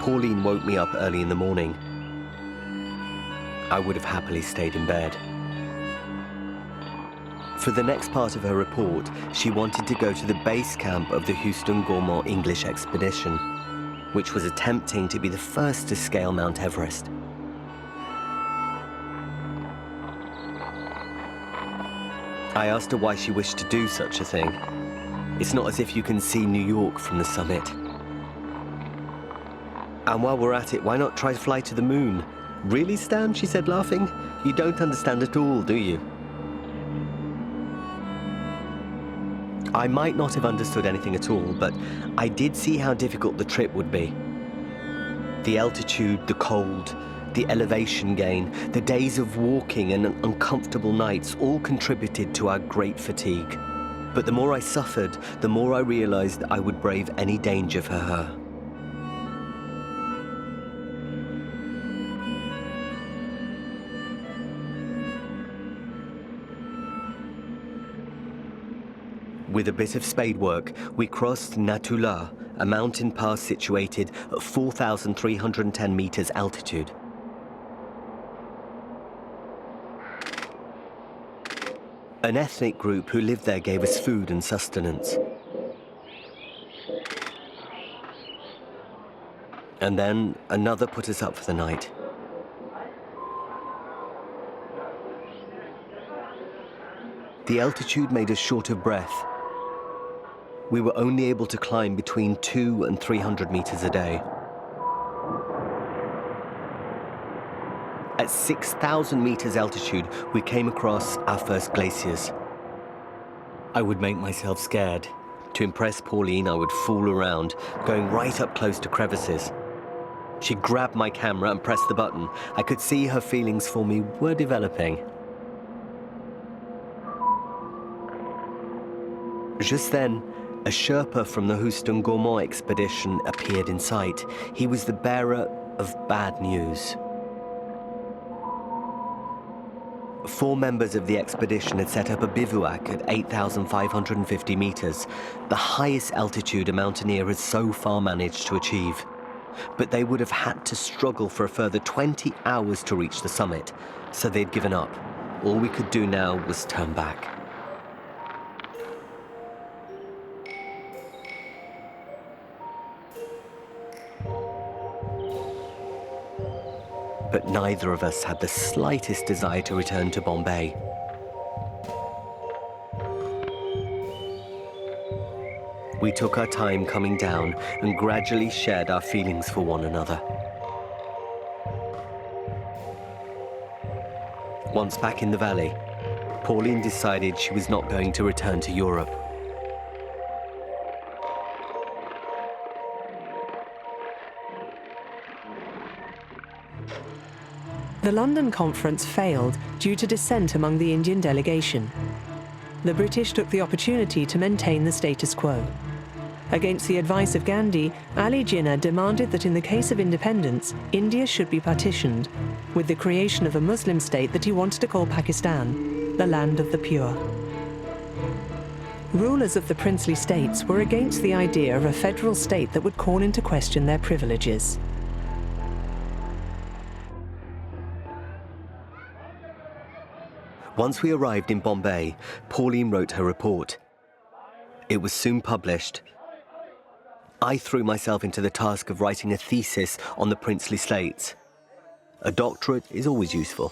Pauline woke me up early in the morning. I would have happily stayed in bed. For the next part of her report, she wanted to go to the base camp of the Houston-Gormont English expedition, which was attempting to be the first to scale Mount Everest. I asked her why she wished to do such a thing. It's not as if you can see New York from the summit. And while we're at it, why not try to fly to the moon? Really, Stan? She said, laughing. You don't understand at all, do you? I might not have understood anything at all, but I did see how difficult the trip would be. The altitude, the cold, the elevation gain, the days of walking and uncomfortable nights all contributed to our great fatigue. But the more I suffered, the more I realized I would brave any danger for her. With a bit of spade work, we crossed Natula, a mountain pass situated at 4,310 meters altitude. An ethnic group who lived there gave us food and sustenance. And then another put us up for the night. The altitude made us short of breath. We were only able to climb between 200 and 300 meters a day. At 6,000 meters altitude, we came across our first glaciers. I would make myself scared. To impress Pauline, I would fool around, going right up close to crevices. She grabbed my camera and pressed the button. I could see her feelings for me were developing. Just then, a Sherpa from the Houston-Gormont expedition appeared in sight. He was the bearer of bad news. 4 members of the expedition had set up a bivouac at 8,550 meters, the highest altitude a mountaineer has so far managed to achieve. But they would have had to struggle for a further 20 hours to reach the summit, so they'd given up. All we could do now was turn back. But neither of us had the slightest desire to return to Bombay. We took our time coming down and gradually shared our feelings for one another. Once back in the valley, Pauline decided she was not going to return to Europe. The London conference failed due to dissent among the Indian delegation. The British took the opportunity to maintain the status quo. Against the advice of Gandhi, Ali Jinnah demanded that in the case of independence, India should be partitioned, with the creation of a Muslim state that he wanted to call Pakistan, the land of the pure. Rulers of the princely states were against the idea of a federal state that would call into question their privileges. Once we arrived in Bombay, Pauline wrote her report. It was soon published. I threw myself into the task of writing a thesis on the princely states. A doctorate is always useful.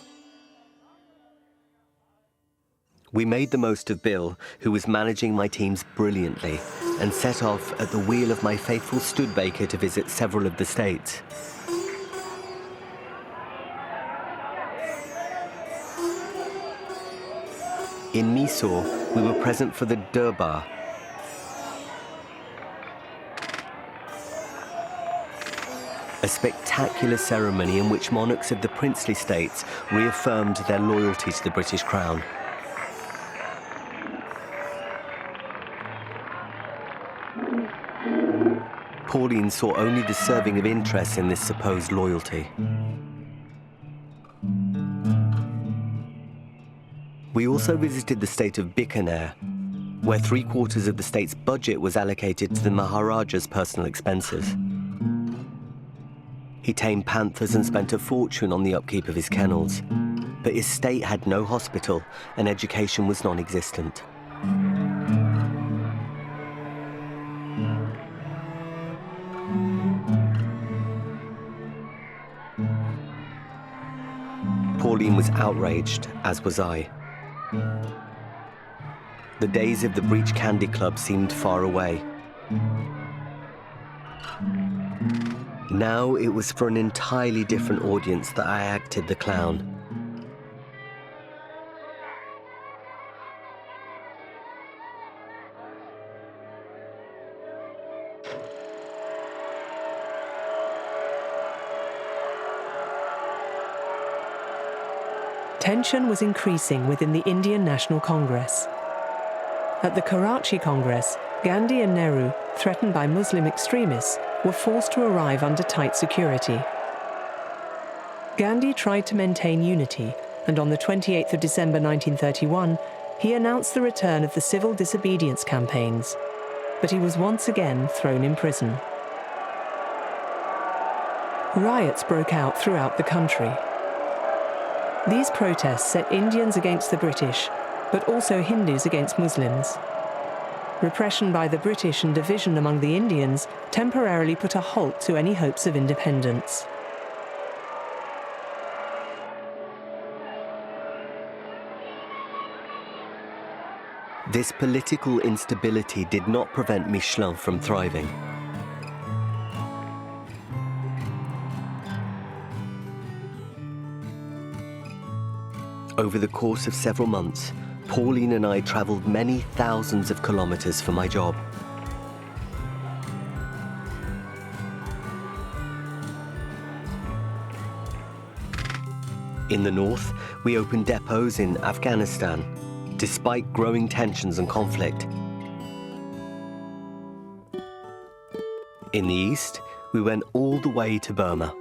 We made the most of Bill, who was managing my teams brilliantly, and set off at the wheel of my faithful Studebaker to visit several of the states. In Mysore, we were present for the Durbar, a spectacular ceremony in which monarchs of the princely states reaffirmed their loyalty to the British Crown. Pauline saw only the serving of interest in this supposed loyalty. We also visited the state of Bikaner, where 3/4 of the state's budget was allocated to the Maharaja's personal expenses. He tamed panthers and spent a fortune on the upkeep of his kennels. But his state had no hospital and education was non-existent. Pauline was outraged, as was I. The days of the Breach Candy Club seemed far away. Now it was for an entirely different audience that I acted the clown. Tension was increasing within the Indian National Congress. At the Karachi Congress, Gandhi and Nehru, threatened by Muslim extremists, were forced to arrive under tight security. Gandhi tried to maintain unity, and on the 28th of December 1931, he announced the return of the civil disobedience campaigns, but he was once again thrown in prison. Riots broke out throughout the country. These protests set Indians against the British, but also Hindus against Muslims. Repression by the British and division among the Indians temporarily put a halt to any hopes of independence. This political instability did not prevent Michelin from thriving. Over the course of several months, Pauline and I traveled many thousands of kilometers for my job. In the north, we opened depots in Afghanistan, despite growing tensions and conflict. In the east, we went all the way to Burma.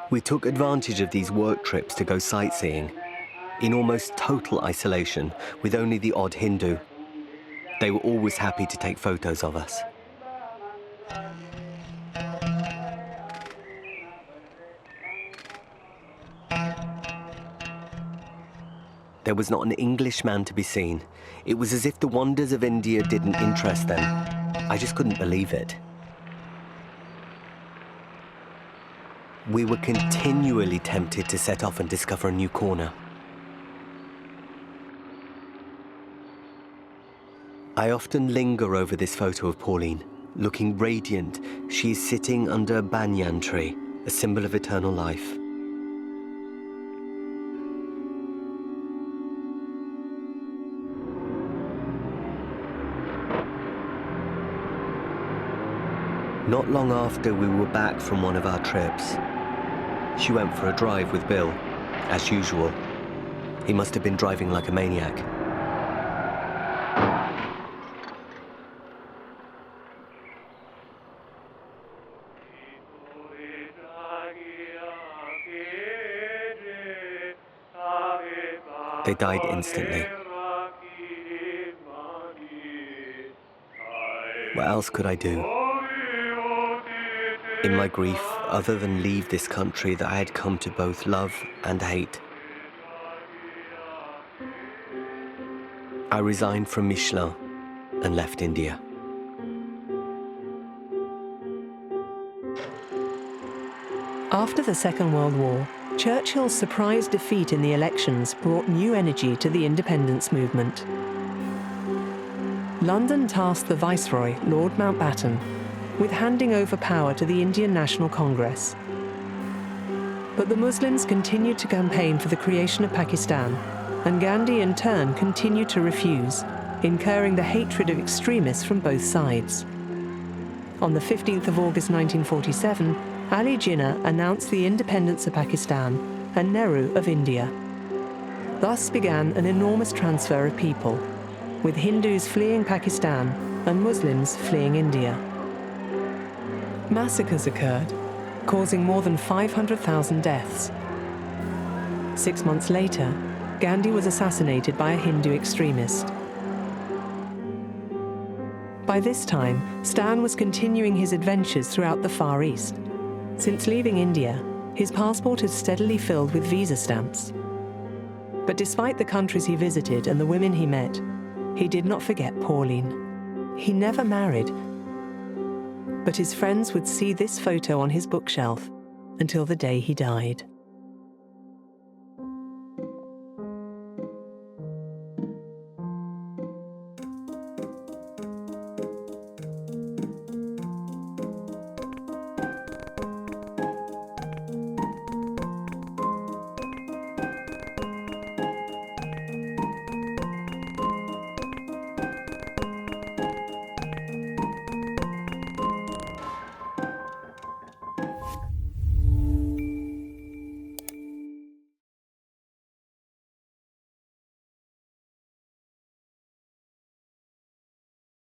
We took advantage of these work trips to go sightseeing, in almost total isolation, with only the odd Hindu. They were always happy to take photos of us. There was not an Englishman to be seen. It was as if the wonders of India didn't interest them. I just couldn't believe it. We were continually tempted to set off and discover a new corner. I often linger over this photo of Pauline. Looking radiant, she is sitting under a banyan tree, a symbol of eternal life. Not long after we were back from one of our trips, she went for a drive with Bill, as usual. He must have been driving like a maniac. They died instantly. What else could I do? In my grief, other than leave this country that I had come to both love and hate. I resigned from Michelin and left India. After the Second World War, Churchill's surprise defeat in the elections brought new energy to the independence movement. London tasked the Viceroy, Lord Mountbatten, with handing over power to the Indian National Congress. But the Muslims continued to campaign for the creation of Pakistan, and Gandhi in turn continued to refuse, incurring the hatred of extremists from both sides. On the 15th of August 1947, Ali Jinnah announced the independence of Pakistan and Nehru of India. Thus began an enormous transfer of people, with Hindus fleeing Pakistan and Muslims fleeing India. Massacres occurred, causing more than 500,000 deaths. 6 months later, Gandhi was assassinated by a Hindu extremist. By this time, Stan was continuing his adventures throughout the Far East. Since leaving India, his passport had steadily filled with visa stamps. But despite the countries he visited and the women he met, he did not forget Pauline. He never married, but his friends would see this photo on his bookshelf until the day he died.